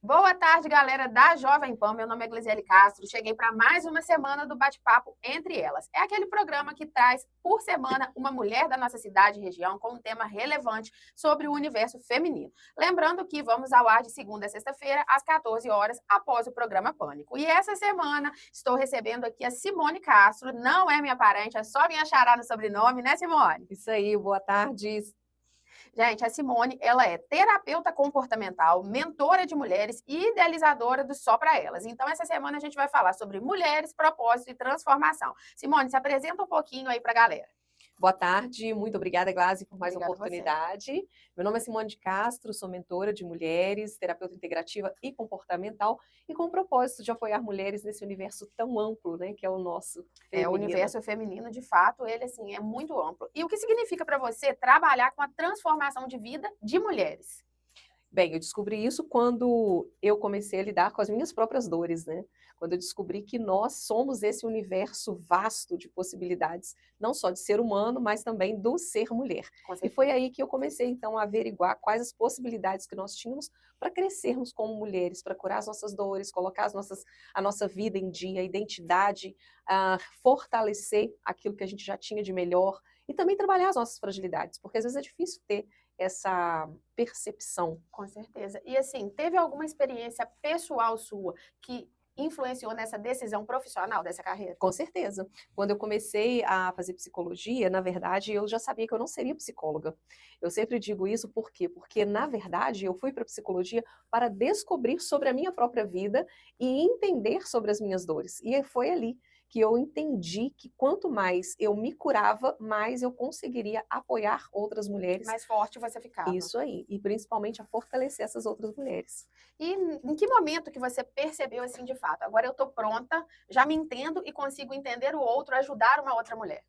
Boa tarde, galera da Jovem Pan. Meu nome é Glisiele Castro. Cheguei para mais uma semana do Bate-Papo Entre Elas. É aquele programa que traz, por semana, uma mulher da nossa cidade e região com um tema relevante sobre o universo feminino. Lembrando que vamos ao ar de segunda a sexta-feira, às 14 horas, após o programa Pânico. E essa semana estou recebendo aqui a Simone Castro. Não é minha parente, é só minha xará no sobrenome, né, Simone? Isso aí, boa tarde. Gente, a Simone, ela é terapeuta comportamental, mentora de mulheres e idealizadora do Só Pra Elas. Então, essa semana a gente vai falar sobre mulheres, propósito e transformação. Simone, se apresenta um pouquinho aí pra galera. Boa tarde, muito obrigada, Glasi, por mais uma Obrigada a você. oportunidade. Meu nome é Simone de Castro, sou mentora de mulheres, terapeuta integrativa e comportamental, e com o propósito de apoiar mulheres nesse universo tão amplo, né, que é o nosso O feminino. universo feminino, de fato, ele assim é muito amplo. E o que significa para você trabalhar com a transformação de vida de mulheres? Bem, eu descobri isso quando eu comecei a lidar com as minhas próprias dores, né? Quando eu descobri que nós somos esse universo vasto de possibilidades, não só de ser humano, mas também do ser mulher. Com E foi certeza. aí que eu comecei, então, a averiguar quais as possibilidades que nós tínhamos para crescermos como mulheres, para curar as nossas dores, colocar a nossa vida em dia, a identidade, fortalecer aquilo que a gente já tinha de melhor e também trabalhar as nossas fragilidades, porque às vezes é difícil ter essa percepção. Com certeza. E assim, teve alguma experiência pessoal sua que influenciou nessa decisão profissional dessa carreira? Com certeza. Quando eu comecei a fazer psicologia, na verdade, eu já sabia que eu não seria psicóloga. Eu sempre digo isso por quê? Porque, na verdade, eu fui para a psicologia para descobrir sobre a minha própria vida e entender sobre as minhas dores. E foi ali que eu entendi que quanto mais eu me curava, mais eu conseguiria apoiar outras mulheres. Mais forte você ficava. Isso aí. E principalmente a fortalecer essas outras mulheres. E em que momento que você percebeu assim de fato? Agora eu estou pronta, já me entendo e consigo entender o outro, ajudar uma outra mulher.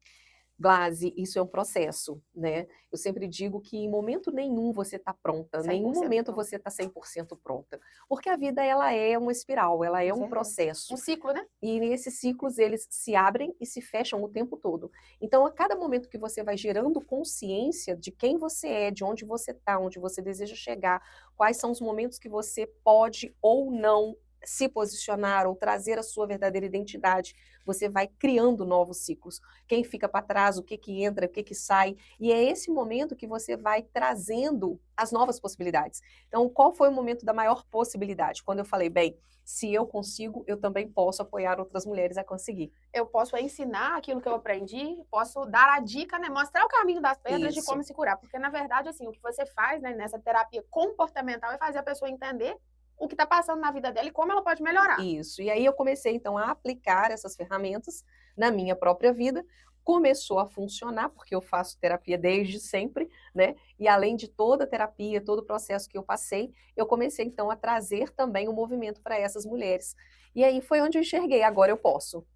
Glase, isso é um processo, né. Eu sempre digo que em momento nenhum você está pronta, Cem nenhum por cento momento pronta, você está 100% pronta, porque a vida ela é uma espiral, ela com é um certeza. Um processo, ciclo, né? e esses ciclos eles se abrem e se fecham o tempo todo. Então a cada momento que você vai gerando consciência de quem você é, de onde você está, onde você deseja chegar, quais são os momentos que você pode ou não se posicionar ou trazer a sua verdadeira identidade, você vai criando novos ciclos. Quem fica para trás, o que que entra, o que que sai, e é esse momento que você vai trazendo as novas possibilidades. Então, qual foi o momento da maior possibilidade? Quando eu falei, bem, se eu consigo, eu também posso apoiar outras mulheres a conseguir. Eu posso ensinar aquilo que eu aprendi, posso dar a dica, né, mostrar o caminho das pedras de como Isso, se curar, porque na verdade assim, o que você faz, né, nessa terapia comportamental é fazer a pessoa entender o que está passando na vida dela e como ela pode melhorar. isso. E aí eu comecei então a aplicar essas ferramentas na minha própria vida. Começou a funcionar, porque eu faço terapia desde sempre, né? E além de toda a terapia, todo o processo que eu passei, eu comecei então a trazer também o movimento para essas mulheres. E aí foi onde eu enxerguei, agora eu posso.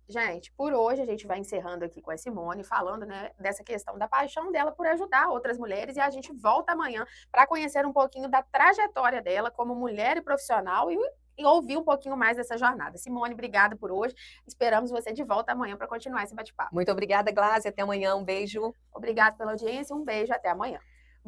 Gente, por hoje a gente vai encerrando aqui com a Simone, falando, né, dessa questão da paixão dela por ajudar outras mulheres, e a gente volta amanhã para conhecer um pouquinho da trajetória dela como mulher e profissional e ouvir um pouquinho mais dessa jornada. Simone, obrigada por hoje. Esperamos você de volta amanhã para continuar esse bate-papo. Muito obrigada, Glázia. Até amanhã. Um beijo. Obrigada pela audiência, um beijo, até amanhã.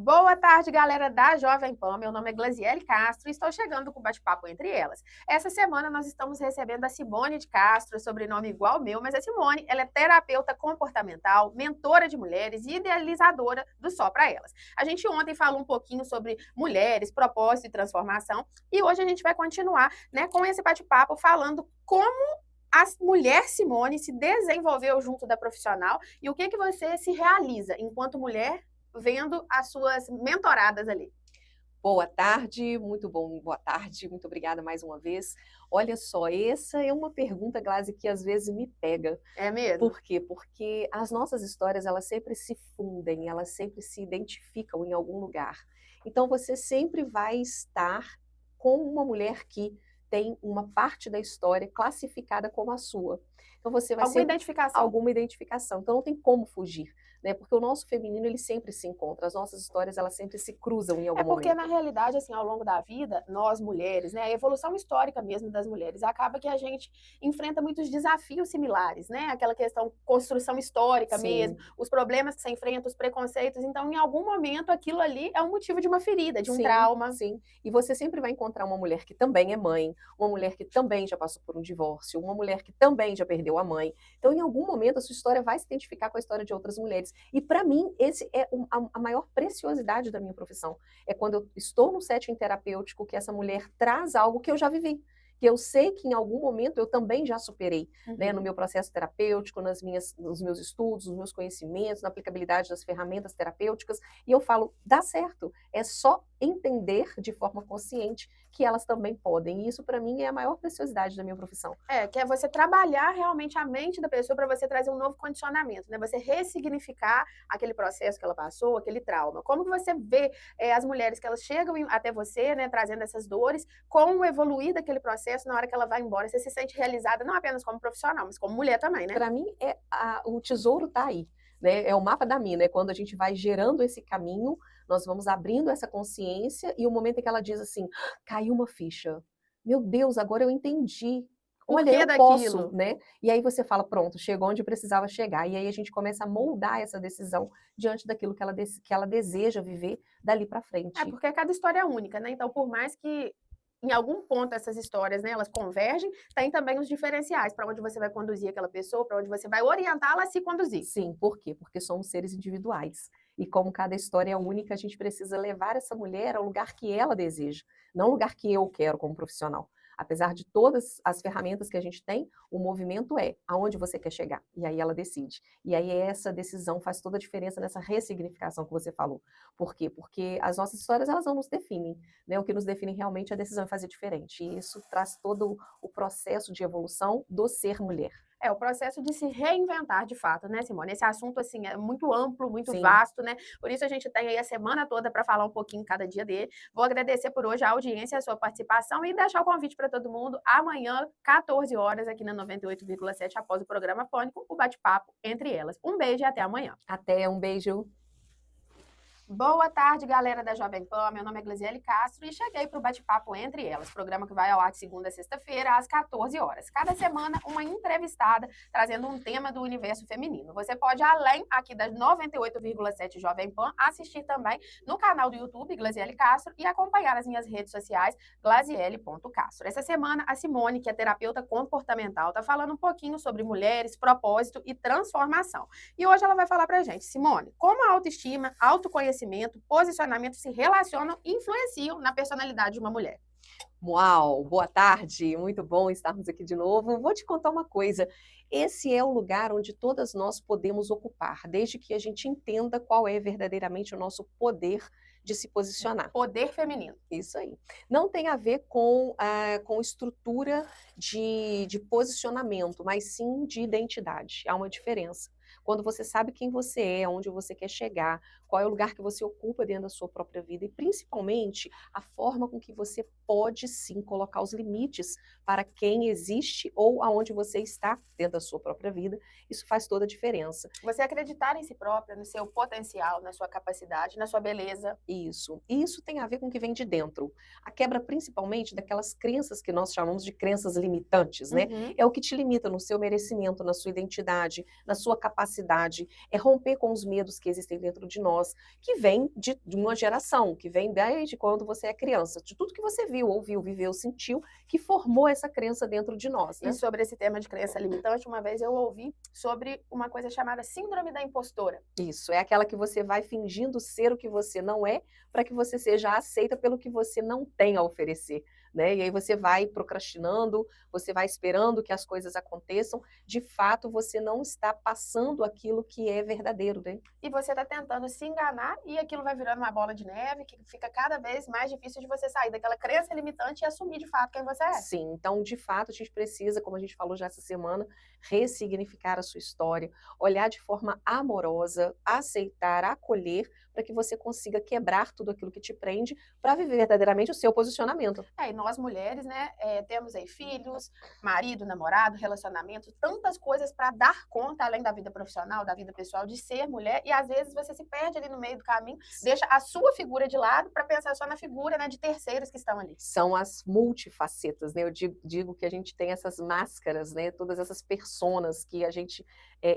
Boa tarde, galera da Jovem Pan. Meu nome é Glasiele Castro e estou chegando com o bate-papo entre elas. Essa semana nós estamos recebendo a Simone de Castro, sobrenome igual ao meu, mas a Simone, ela é terapeuta comportamental, mentora de mulheres e idealizadora do Só Pra Elas. A gente ontem falou um pouquinho sobre mulheres, propósito e transformação, e hoje a gente vai continuar, né, com esse bate-papo falando como a mulher Simone se desenvolveu junto da profissional e o que você se realiza enquanto mulher vendo as suas mentoradas ali. Boa tarde, muito bom, boa tarde, muito obrigada mais uma vez. Olha só, essa é uma pergunta, Glaze, que às vezes me pega. É mesmo? Por quê? Porque as nossas histórias, elas sempre se fundem, elas sempre se identificam em algum lugar. Então, você sempre vai estar com uma mulher que tem uma parte da história classificada como a sua. Então você vai Alguma sempre identificação. alguma identificação. Então não tem como fugir, né? Porque o nosso feminino ele sempre se encontra, as nossas histórias elas sempre se cruzam em É algum porque, na momento. realidade, assim, ao longo da vida, nós mulheres, né, a evolução histórica mesmo das mulheres, acaba que a gente enfrenta muitos desafios similares, né? Aquela questão construção histórica mesmo, Sim, os problemas que você enfrenta, os preconceitos. Então, em algum momento, aquilo ali é um motivo de uma ferida, de um sim, trauma. sim. E você sempre vai encontrar uma mulher que também é mãe, uma mulher que também já passou por um divórcio, uma mulher que também já perdeu a mãe. Então, em algum momento, a sua história vai se identificar com a história de outras mulheres. E para mim, esse é a maior preciosidade da minha profissão. É quando eu estou no setting terapêutico que essa mulher traz algo que eu já vivi. Que eu sei que em algum momento eu também já superei, né, no Uhum. meu processo terapêutico, nos meus estudos, nos meus conhecimentos, na aplicabilidade das ferramentas terapêuticas, e eu falo, dá certo, é só entender de forma consciente que elas também podem. E isso, para mim, é a maior preciosidade da minha profissão. É, que é você trabalhar realmente a mente da pessoa para você trazer um novo condicionamento, né? Você ressignificar aquele processo que ela passou, aquele trauma. Como que você vê as mulheres que elas chegam até você, né, trazendo essas dores, como evoluir daquele processo na hora que ela vai embora? Você se sente realizada não apenas como profissional, mas como mulher também, né? Para mim, o tesouro está aí. Né? É o mapa da mina, é quando a gente vai gerando esse caminho, nós vamos abrindo essa consciência e o momento em que ela diz assim, caiu uma ficha. Meu Deus, agora eu entendi. Por Olha, que eu posso, daquilo? né? E aí você fala, pronto, chegou onde precisava chegar. E aí a gente começa a moldar essa decisão diante daquilo que ela deseja viver dali para É frente. porque cada história é única, né? Então, por mais que em algum ponto essas histórias, né, elas convergem, tem também os diferenciais para onde você vai conduzir aquela pessoa, para onde você vai orientá-la a se conduzir. Sim, por quê? Porque somos seres individuais. E como cada história é única, a gente precisa levar essa mulher ao lugar que ela deseja, não ao lugar que eu quero como profissional. Apesar de todas as ferramentas que a gente tem, o movimento é aonde você quer chegar. E aí ela decide. E aí essa decisão faz toda a diferença nessa ressignificação que você falou. Por quê? Porque as nossas histórias elas não nos definem, né? O que nos define realmente é a decisão de fazer diferente. E isso traz todo o processo de evolução do ser mulher. É o processo de se reinventar de fato, né, Simone? Esse assunto, assim, é muito amplo, muito Sim. vasto, né? Por isso a gente tem aí a semana toda para falar um pouquinho cada dia dele. Vou agradecer por hoje a audiência, a sua participação e deixar o convite para todo mundo amanhã, 14 horas, aqui na 98,7, após o programa Fônico, o bate-papo entre elas. Um beijo e até amanhã. Até, um beijo. Boa tarde, galera da Jovem Pan. Meu nome é Glasiele Castro e cheguei para o Bate-Papo Entre Elas, programa que vai ao ar de segunda a sexta-feira, às 14 horas. Cada semana, uma entrevistada trazendo um tema do universo feminino. Você pode, além aqui das 98,7 Jovem Pan, assistir também no canal do YouTube, Glasiele Castro, e acompanhar as minhas redes sociais, glasiele.castro. Essa semana, a Simone, que é terapeuta comportamental, está falando um pouquinho sobre mulheres, propósito e transformação. E hoje ela vai falar pra gente, Simone, como a autoestima, autoconhecimento, posicionamento se relacionam e influenciam na personalidade de uma mulher. Uau, boa tarde, muito bom estarmos aqui de novo. Vou te contar uma coisa: esse é o lugar onde todas nós podemos ocupar, desde que a gente entenda qual é verdadeiramente o nosso poder de se posicionar. Poder feminino. Isso aí. Não tem a ver com estrutura de posicionamento, mas sim de identidade. Há uma diferença. Quando você sabe quem você é, onde você quer chegar, qual é o lugar que você ocupa dentro da sua própria vida e, principalmente, a forma com que você pode sim colocar os limites para quem existe ou aonde você está dentro da sua própria vida, isso faz toda a diferença. Você acreditar em si própria, no seu potencial, na sua capacidade, na sua beleza. Isso. E isso tem a ver com o que vem de dentro. A quebra principalmente daquelas crenças que nós chamamos de crenças limitantes, né? Uhum. É o que te limita no seu merecimento, na sua identidade, na sua capacidade. É romper com os medos que existem dentro de nós, que vem de uma geração, que vem desde quando você é criança, de tudo que você viu, ouviu, viveu, sentiu, que formou essa crença dentro de nós, né? E sobre esse tema de crença limitante, uma vez eu ouvi sobre uma coisa chamada síndrome da impostora. Isso, é aquela que você vai fingindo ser o que você não é, para que você seja aceita pelo que você não tem a oferecer, né? E aí você vai procrastinando, você vai esperando que as coisas aconteçam, de fato você não está passando aquilo que é verdadeiro, né? E você está tentando se enganar e aquilo vai virando uma bola de neve que fica cada vez mais difícil de você sair daquela crença limitante e assumir de fato quem você é. Sim, então de fato a gente precisa, como a gente falou já essa semana, ressignificar a sua história, olhar de forma amorosa, aceitar, acolher, para que você consiga quebrar tudo aquilo que te prende para viver verdadeiramente o seu posicionamento. E nós mulheres, né, temos aí filhos, marido, namorado, relacionamento, tantas coisas para dar conta, além da vida profissional, da vida pessoal, de ser mulher, e às vezes você se perde ali no meio do caminho, deixa a sua figura de lado para pensar só na figura, né, de terceiros que estão ali. São as multifacetas, né? Eu digo que a gente tem essas máscaras, né? Todas essas personas que a gente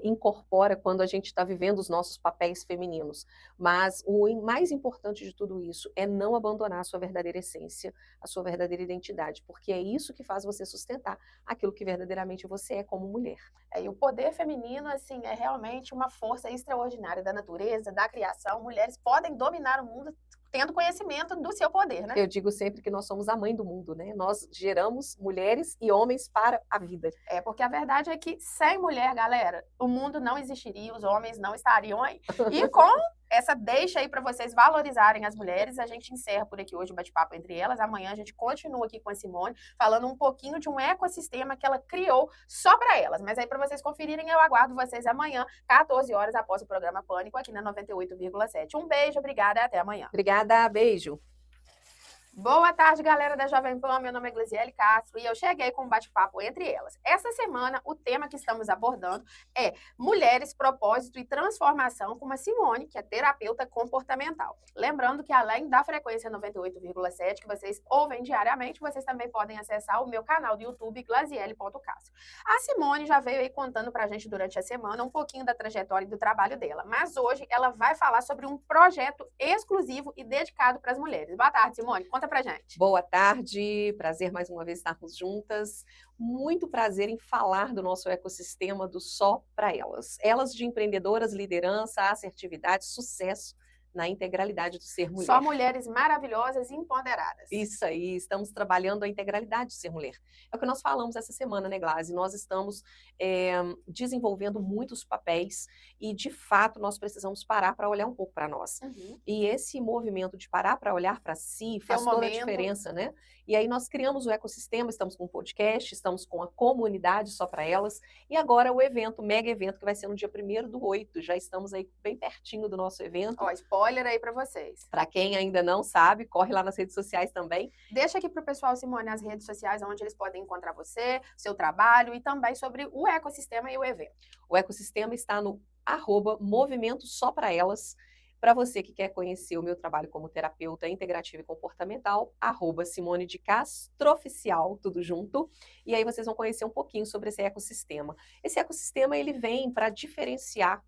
incorpora quando a gente está vivendo os nossos papéis femininos. Mas o mais importante de tudo isso é não abandonar a sua verdadeira essência, a sua verdadeira identidade, porque é isso que faz você sustentar aquilo que verdadeiramente você é como mulher. E o poder feminino, assim, é realmente uma força extraordinária da natureza, da criação. Mulheres podem dominar o mundo tendo conhecimento do seu poder, né? Eu digo sempre que nós somos a mãe do mundo, né? Nós geramos mulheres e homens para a vida. Porque a verdade é que sem mulher, galera, o mundo não existiria, os homens não estariam aí. E com essa deixa aí para vocês valorizarem as mulheres, a gente encerra por aqui hoje o bate-papo entre elas. Amanhã a gente continua aqui com a Simone, falando um pouquinho de um ecossistema que ela criou só para elas. Mas aí para vocês conferirem, eu aguardo vocês amanhã, 14 horas após o programa Pânico, aqui na 98,7. Um beijo, obrigada e até amanhã. Obrigada, beijo. Boa tarde, galera da Jovem Pan. Meu nome é Glasiele Castro e eu cheguei com um bate-papo entre elas. Essa semana, o tema que estamos abordando é Mulheres, Propósito e Transformação com a Simone, que é terapeuta comportamental. Lembrando que além da frequência 98,7 que vocês ouvem diariamente, vocês também podem acessar o meu canal do YouTube, glasiele.castro. A Simone já veio aí contando pra gente durante a semana um pouquinho da trajetória e do trabalho dela, mas hoje ela vai falar sobre um projeto exclusivo e dedicado para as mulheres. Boa tarde, Simone. Conta pra gente. Boa tarde, prazer mais uma vez estarmos juntas. Muito prazer em falar do nosso ecossistema do Só para Elas. Elas de empreendedoras, liderança, assertividade, sucesso na integralidade do ser mulher. Só mulheres maravilhosas e empoderadas. Isso aí, estamos trabalhando a integralidade de ser mulher. É o que nós falamos essa semana, né, Glasi? Nós estamos desenvolvendo muitos papéis e, de fato, nós precisamos parar para olhar um pouco para nós. E esse movimento de parar para olhar para si faz toda a diferença, né? E aí nós criamos o ecossistema, estamos com um podcast, estamos com a comunidade Só para Elas, e agora o evento, o mega evento, que vai ser no dia 1º/8. Já estamos aí bem pertinho do nosso evento. Spoiler aí para vocês. Para quem ainda não sabe, corre lá nas redes sociais também. Deixa aqui para o pessoal, Simone, as redes sociais onde eles podem encontrar você, seu trabalho e também sobre o ecossistema e o evento. O ecossistema está no @movimento Só para Elas. Para você que quer conhecer o meu trabalho como terapeuta integrativa e comportamental, @Simone de Castro Oficial, tudo junto. E aí vocês vão conhecer um pouquinho sobre esse ecossistema. Esse ecossistema ele vem para diferenciar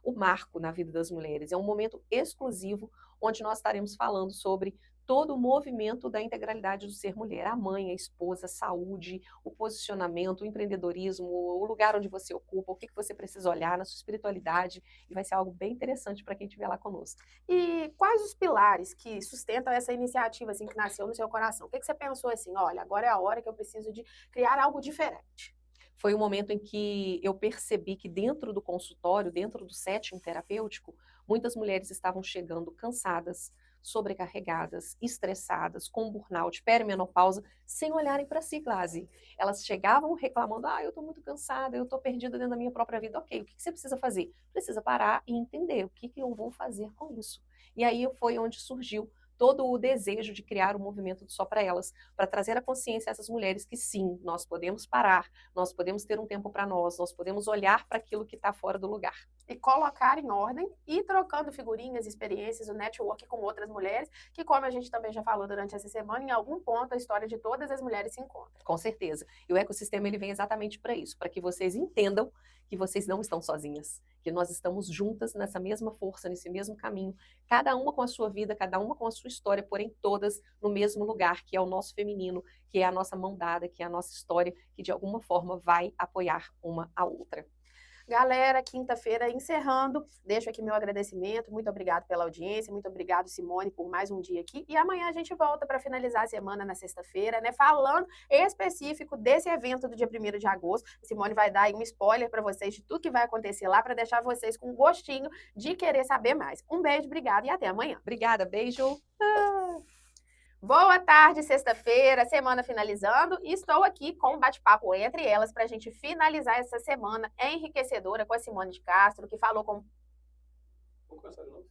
o marco na vida das mulheres. É um momento exclusivo onde nós estaremos falando sobre todo o movimento da integralidade do ser mulher, a mãe, a esposa, a saúde, o posicionamento, o empreendedorismo, o lugar onde você ocupa, o que você precisa olhar na sua espiritualidade, e vai ser algo bem interessante para quem estiver lá conosco. E quais os pilares que sustentam essa iniciativa assim, que nasceu no seu coração? O que você pensou assim, olha, agora é a hora que eu preciso de criar algo diferente? Foi o momento em que eu percebi que dentro do consultório, dentro do setting terapêutico, muitas mulheres estavam chegando cansadas, sobrecarregadas, estressadas, com burnout, perimenopausa, sem olharem para si, Glasi. Elas chegavam reclamando, eu estou muito cansada, eu estou perdida dentro da minha própria vida. Ok, o que você precisa fazer? Precisa parar e entender o que eu vou fazer com isso. E aí foi onde surgiu todo o desejo de criar um movimento Só para Elas, para trazer a consciência a essas mulheres que sim, nós podemos parar, nós podemos ter um tempo para nós podemos olhar para aquilo que está fora do lugar. E colocar em ordem e trocando figurinhas, experiências, o network com outras mulheres, que como a gente também já falou durante essa semana, em algum ponto a história de todas as mulheres se encontra. Com certeza. E o ecossistema ele vem exatamente para isso, para que vocês entendam que vocês não estão sozinhas, que nós estamos juntas nessa mesma força, nesse mesmo caminho, cada uma com a sua vida, cada uma com a sua história, porém todas no mesmo lugar, que é o nosso feminino, que é a nossa mão dada, que é a nossa história, que de alguma forma vai apoiar uma a outra. Galera, quinta-feira encerrando, deixo aqui meu agradecimento, muito obrigado pela audiência, muito obrigado, Simone, por mais um dia aqui, e amanhã a gente volta para finalizar a semana na sexta-feira, né, falando específico desse evento do dia 1º de agosto, a Simone vai dar aí um spoiler para vocês de tudo que vai acontecer lá, para deixar vocês com gostinho de querer saber mais. Um beijo, obrigada e até amanhã. Obrigada, beijo! Boa tarde, sexta-feira, semana finalizando, e estou aqui com um bate-papo entre elas para a gente finalizar essa semana enriquecedora com a Simone de Castro, que falou com... Vamos começar de novo?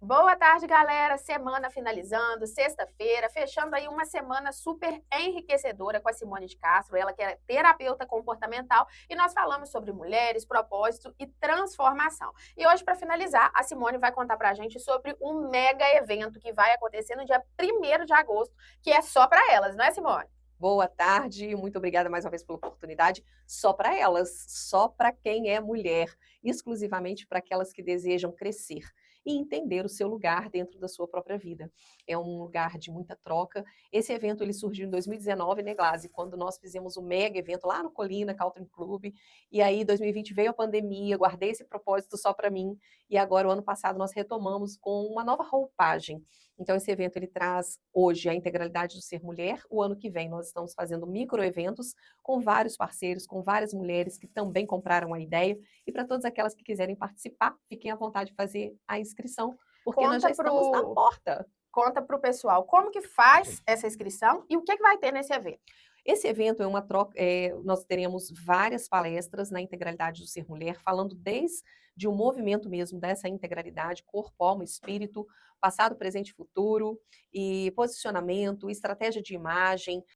Boa tarde, galera. Semana finalizando, sexta-feira, fechando aí uma semana super enriquecedora com a Simone de Castro, ela que é terapeuta comportamental, e nós falamos sobre mulheres, propósito e transformação. E hoje, para finalizar, a Simone vai contar pra gente sobre um mega evento que vai acontecer no dia 1º de agosto, que é só para elas, não é, Simone? Boa tarde, muito obrigada mais uma vez pela oportunidade. Só para elas, só para quem é mulher, exclusivamente para aquelas que desejam crescer e entender o seu lugar dentro da sua própria vida. É um lugar de muita troca. Esse evento ele surgiu em 2019, né, Glaze, quando nós fizemos um mega evento lá no Colina Country Club. E aí, 2020 veio a pandemia, guardei esse propósito só para mim. E agora, o ano passado, nós retomamos com uma nova roupagem. Então, esse evento ele traz hoje a integralidade do ser mulher. O ano que vem nós estamos fazendo microeventos com vários parceiros, com várias mulheres que também compraram a ideia. E para todas aquelas que quiserem participar, fiquem à vontade de fazer a inscrição, porque nós já Conta estamos na pro, porta. conta pro pessoal como que faz essa inscrição e o que vai ter nesse evento. Esse evento é uma troca, nós teremos várias palestras na integralidade do ser mulher, falando desde o movimento mesmo dessa integralidade, corpo, alma, espírito, passado, presente e futuro, e posicionamento, estratégia de imagem,